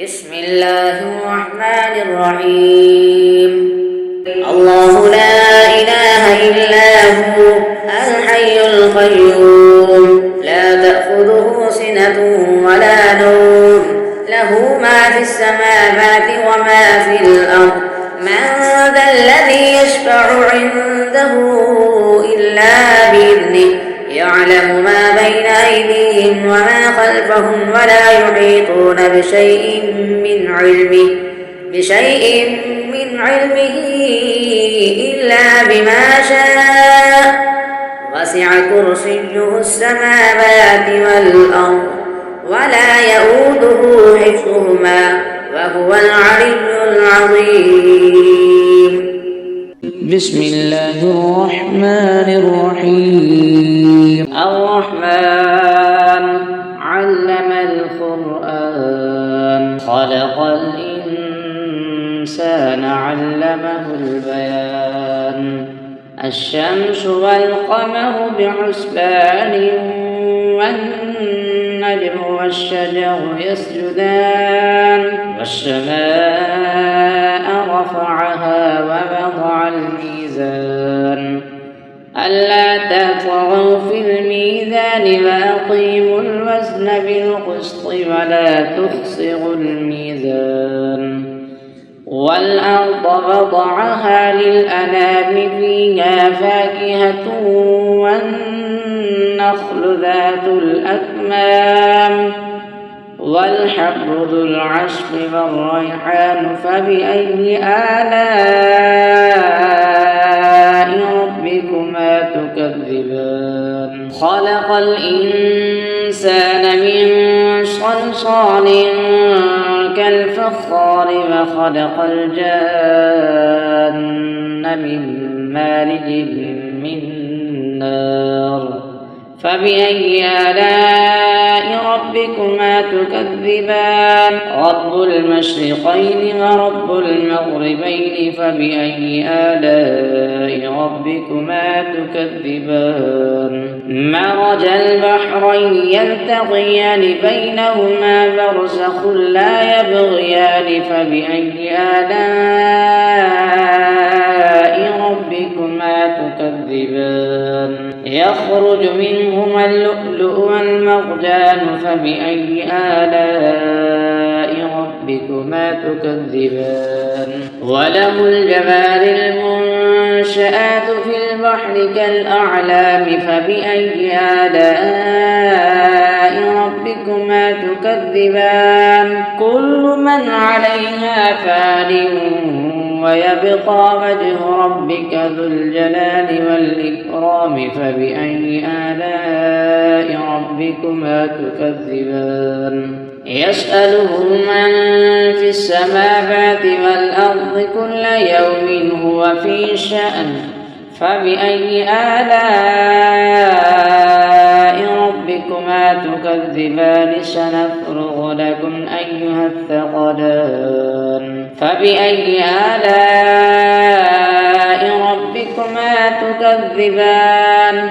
بسم الله الرحمن الرحيم. الله لا إله إلا هو الحي القيوم لا تأخذه سنة ولا نوم له ما في السماوات وما في الأرض من ذا الذي يشفع عنده إلا بإذنه يعلم ما بين أيديهم وما خلفهم ولا يحيطون بشيء من علمه إلا بما شاء وسع كرسيه السماوات والأرض ولا يؤوده حفظهما وهو العلي العظيم. بسم الله الرحمن الرحيم. الرحمن علم القرآن خلق الإنسان علمه البيان الشمس والقمر بحسبان والنجم والشجر يسجدان والسماء رفعها ووضع الميزان ألا تطغوا في الميزان وأقيموا الوزن بالقسط ولا تخسروا الميزان والأرض وضعها للأنام فيها فاكهة والنخل ذات الأكمام والحب ذو العصف والريحان فبأي آلاء ربكما تكذبان خلق الإنسان من صلصال كالفخار وخلق الجان من مارج من نار فبأي آلاء ربكما تكذبان رب المشرقين ورب المغربين فبأي آلاء ربكما تكذبان مرج البحرين يلتقيان بينهما برزخ لا يبغيان فبأي آلاء ربكما تكذبان يخرج منهما اللؤلؤ والمرجان فبأي آلاء ربكما تكذبان وله الجوار المنشآت في البحر كالأعلام فبأي آلاء ربكما تكذبان كل من عليها فان ويبقى وجه ربك ذو الجلال والإكرام فبأي آلاء ربكما تكذبان يسأله من في السماوات والأرض كل يوم هو في شأن فبأي آلاء ربكما تكذبان سنفرغ لكم أيها الثقلان فبأي آلاء ربكما تكذبان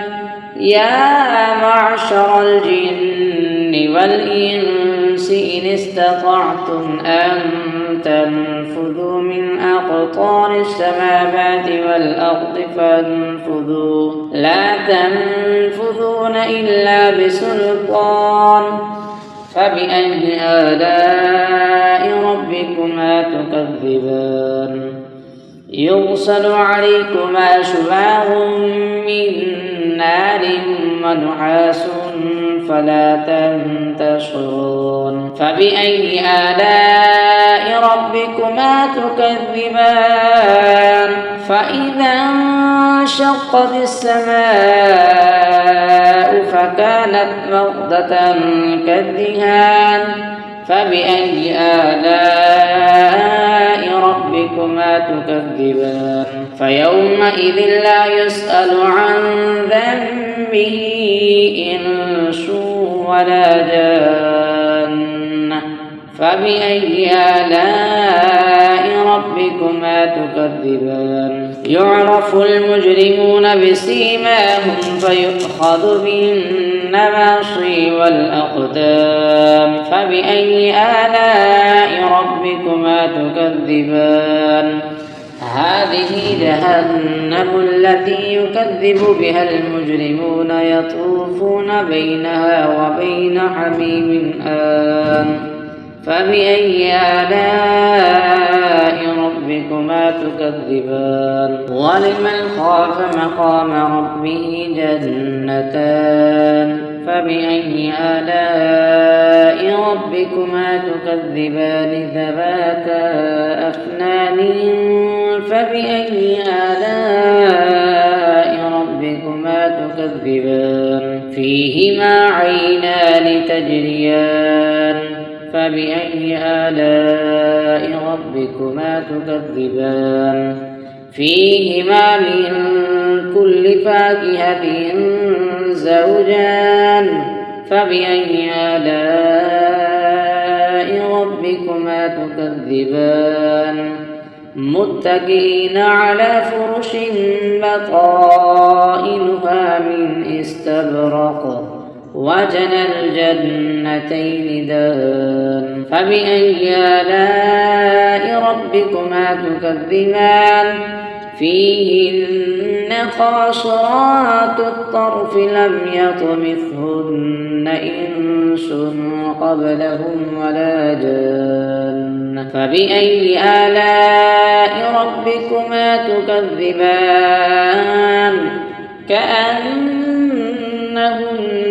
يا معشر الجن والإنس إن استطعتم أن تنفذوا من أقطار السماوات والأرض فانفذوا لا تنفذون إلا بسلطان فبأي آلاء ربكما تكذبان يرسل عليكما شواظ من نار ونحاس فلا تنتصرون فبأي آلاء ربكما تكذبان فإذا انشقت السماء فكانت وردة كالدهان فبأي آلاء ربكما تكذبان فيومئذ لا يسأل عن ذنبه إنس ولا جان فبأي آلاء ربكما تكذبان يعرف المجرمون بسيماهم فيؤخذ بالنواصي والأقدام فبأي آلاء تكذبان هذه جهنم التي يكذب بها المجرمون يطوفون بينها وبين حميم آن فبأي آلاء ربكما تكذبان ولمن خاف مقام ربه جنتان فبأي آلاء ربكما تكذبان ذواتا أفنان فبأي آلاء ربكما تكذبان فيهما عينان تجريان فبأي آلاء ربكما تكذبان فيهما من كل فاكهة زوجان فبأي آلاء ربكما تكذبان متكئين على فرش بطائنها من استبرق وجنى الجنتين دان فبأي آلاء ربكما تكذبان فيهن قاصرات الطرف لم يطمثهن إنس قبلهم ولا جان فبأي آلاء ربكما تكذبان كأنهن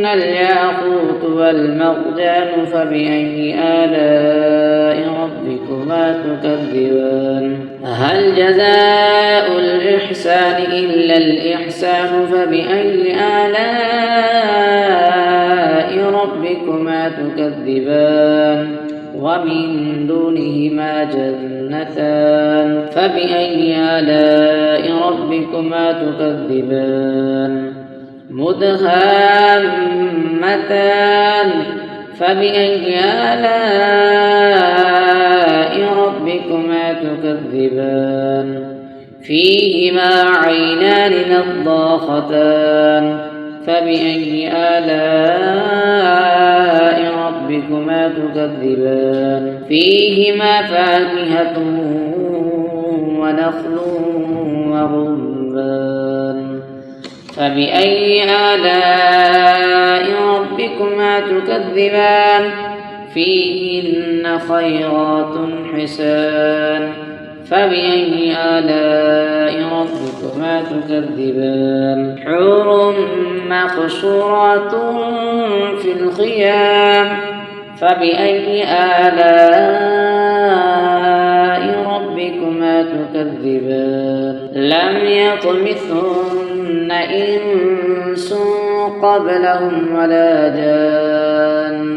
الياقوت والمرجان فبأي آلاء ربكما تكذبان هل جزاء الإحسان إلا الإحسان فبأي آلاء ربكما تكذبان ومن دونهما جنتان فبأي آلاء ربكما تكذبان مدهامتان فبأي آلاء ربكما تكذبان فيهما عينان نضاختان فبأي آلاء ربكما تكذبان فيهما فاكهة ونخل ورمان فبأي آلاء ربكما تكذبان فيهن خيرات حسان فبأي آلاء ربكما تكذبان حور مقصورات في الخيام فبأي آلاء ربكما تكذبان لم يطمثهن إنس قبلهم ولا جان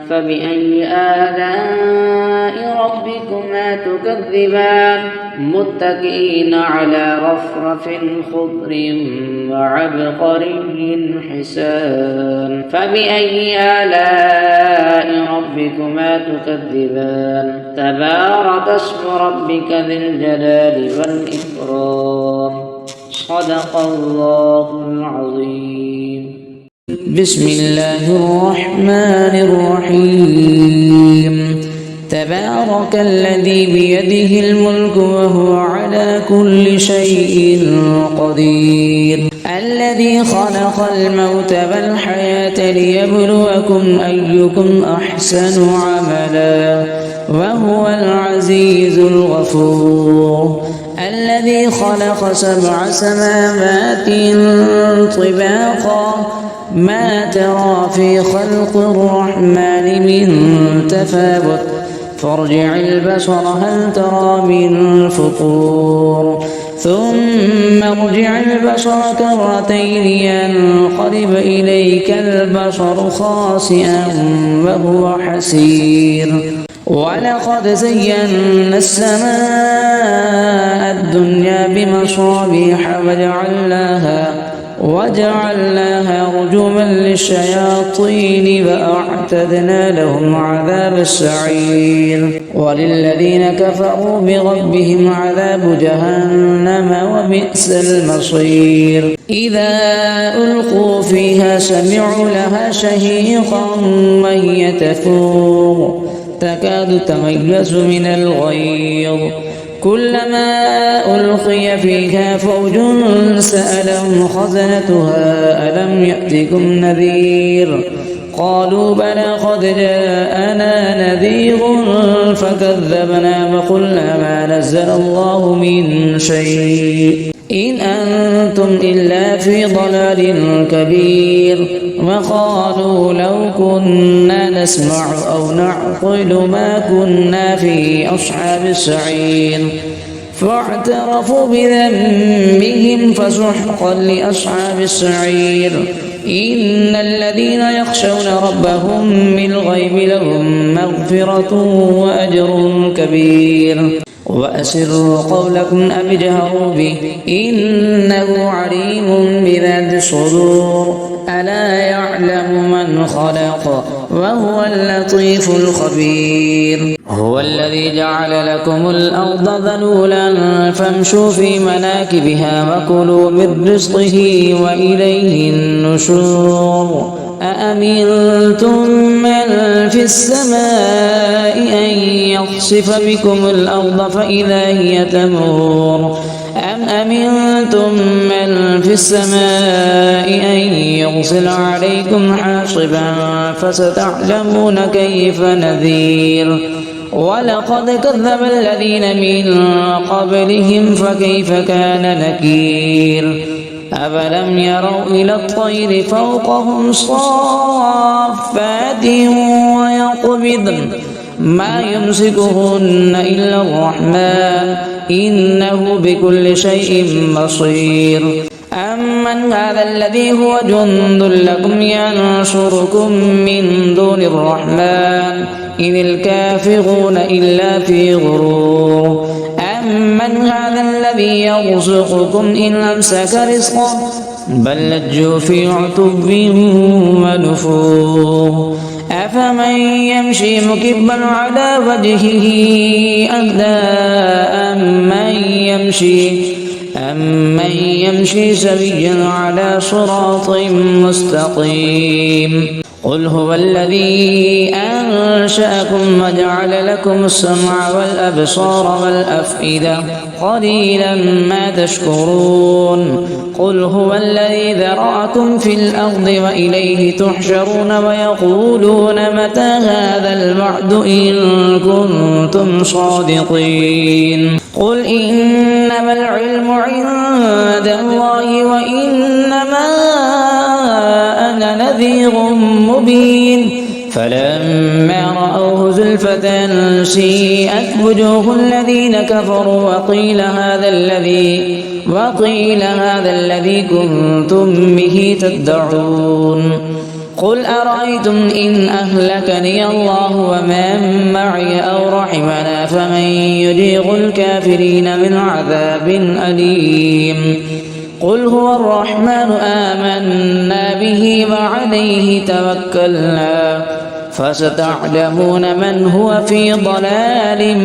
فبأي آلاء ربكما تكذبان متكئين على رفرف خضر وعبقري حسان فبأي آلاء ربكما تكذبان تبارك اسم ربك ذي الجلال والإكرام صدق الله العظيم بسم الله الرحمن الرحيم تبارك الذي بيده الملك وهو على كل شيء قدير الذي خلق الموت والحياة ليبلوكم أيكم أحسن عملا وهو العزيز الغفور الذي خلق 7 سماوات طباقا ما ترى في خلق الرحمن من تفاوت فارجع البصر هل ترى من فطور ثم ارجع البصر كرتين ينقلب إليك البصر خاسئا وهو حسير ولقد زينا السماء الدنيا بمصابيح وجعلناها رجوما للشياطين وأعتدنا لهم عذاب السعير وللذين كفروا بربهم عذاب جهنم وبئس المصير إذا ألقوا فيها سمعوا لها شهيقا وهي تفور تكاد تميز من الغيظ كلما ألقي فيها فوج سألهم خزنتها ألم يأتكم نذير قالوا بلى قد جاءنا نذير فكذبنا وقلنا ما نزل الله من شيء إن أنتم إلا في ضلال كبير وقالوا لو كنا نسمع أو نعقل ما كنا في أصحاب السعير فاعترفوا بذنبهم فسحقا لأصحاب السعير إن الذين يخشون ربهم بالغيب لهم مغفرة وأجر كبير وأسروا قولكم أو اجهروا به إنه عليم بذات الصدور ألا يعلم من خلق وهو اللطيف الخبير هو الذي جعل لكم الأرض ذلولا فامشوا في مناكبها وكلوا من رزقه وإليه النشور أأمنتم من في السماء أن يخسف بكم الأرض فإذا هي تمور أم أمنتم من في السماء أن يرسل عليكم حاصبا فستعلمون كيف نذير ولقد كذب الذين من قبلهم فكيف كان نكير أفلم يروا إلى الطير فوقهم صافات ويقبضن ما يمسكهن إلا الرحمن إنه بكل شيء بصير أمن هذا الذي هو جند لكم ينصركم من دون الرحمن إن الكافرون إلا في غرور أمن هذا الذي يرزقكم إن أمسك رزقه بل لجوا في عتب ونفور أفمن يمشي مكبا على وجهه أهدى أمن يمشي سويا على صراط مستقيم قل هو الذي أنشأكم وجعل لكم السمع والأبصار والأفئدة قليلا ما تشكرون قل هو الذي ذرأكم في الأرض وإليه تحشرون ويقولون متى هذا الوعد إن كنتم صادقين قل إنما العلم عند الله وإنما أنا نذير مبين فلما رأوه زلفة سيئت وجوه الذين كفروا وقيل هذا الذي كنتم به تدعون قل أرأيتم إن أهلكني الله ومن معي أو رحمنا فمن يجير الكافرين من عذاب أليم قل هو الرحمن آمنا به وعليه توكلنا فستعلمون من هو في ضلال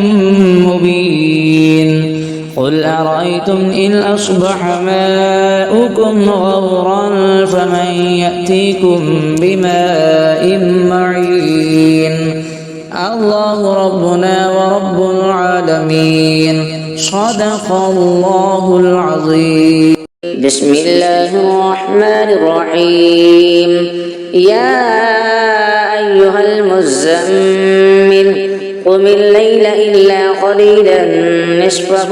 مبين قل أرأيتم إن أصبح ماؤكم غورا فمن يأتيكم بماء معين الله ربنا ورب العالمين صدق الله العظيم بسم الله الرحمن الرحيم يا أيها المزمل قم الليل إلا قليلا نصفه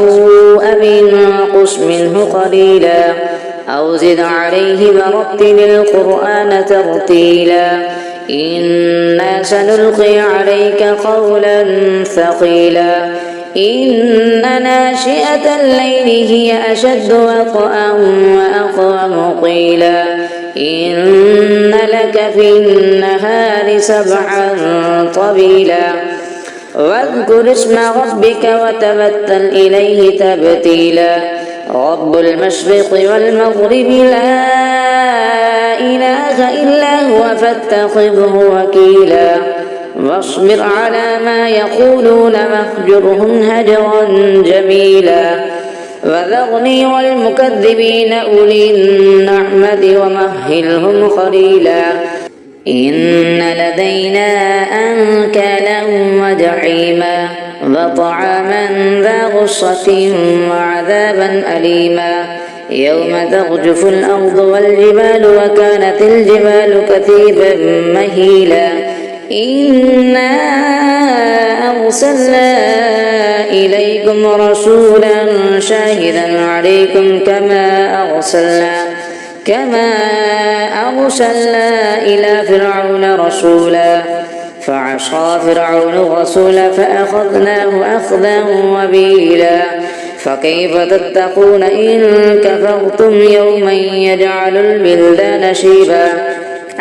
أو انقص منه قليلا أو زد عليه ورتل القرآن ترتيلا إنا سنلقي عليك قولا ثقيلا إن ناشئة الليل هي أشد وطئا وأقوم قيلا إن لك في النهار سبحا طويلا واذكر اسم ربك وتبتل إليه تبتيلا رب المشرق والمغرب لا إله إلا هو فاتخذه وكيلا واصبر على ما يقولون واهجرهم هجرا جميلا وذرني والمكذبين أولي النعمة ومهلهم قليلا إن لدينا أنكالا وجحيما وطعاما ذا غصة وعذابا أليما يوم ترجف الأرض والجبال وكانت الجبال كثيبا مهيلا إنا أرسلنا إليكم رسولا شاهدا عليكم كما أرسلنا إلى فرعون رسولا فعصى فرعون الرسول فأخذناه أخذا وبيلا فكيف تتقون إن كفرتم يوما يجعل البلدان شيبا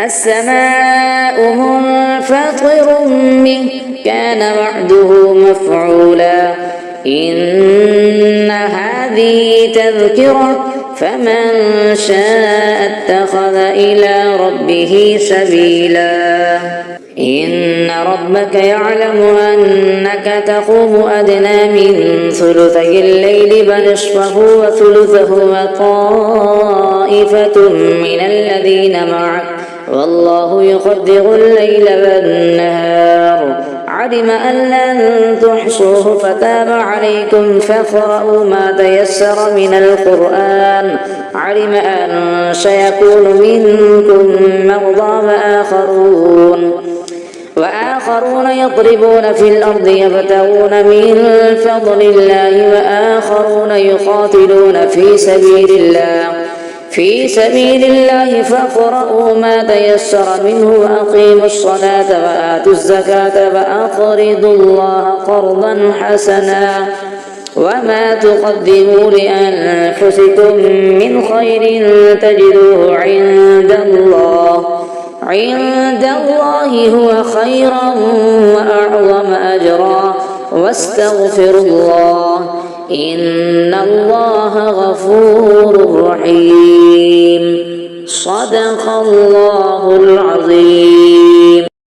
السماء منفطر به كان وعده مفعولا إن هذه تذكرة فمن شاء اتخذ إلى ربه سبيلا إن ربك يعلم أنك تقوم أدنى من ثلثي الليل فنصفه وثلثه وطائفة من الذين معك والله يقدر الليل والنهار علم أن لن تحصوه فتاب عليكم فاقرؤوا ما تيسر من القرآن علم أن سيكون منكم مرضى وآخرون يضربون في الأرض يبتغون من فضل الله وآخرون يقاتلون في سبيل الله فاقرؤوا ما تيسر منه وأقيموا الصلاة وآتوا الزكاة وأقرضوا الله قرضا حسنا وما تقدموا لأنفسكم من خير تجدوه عند الله هو خيرا وأعظم أجرا واستغفروا الله إن الله غفور رحيم صدق الله العظيم.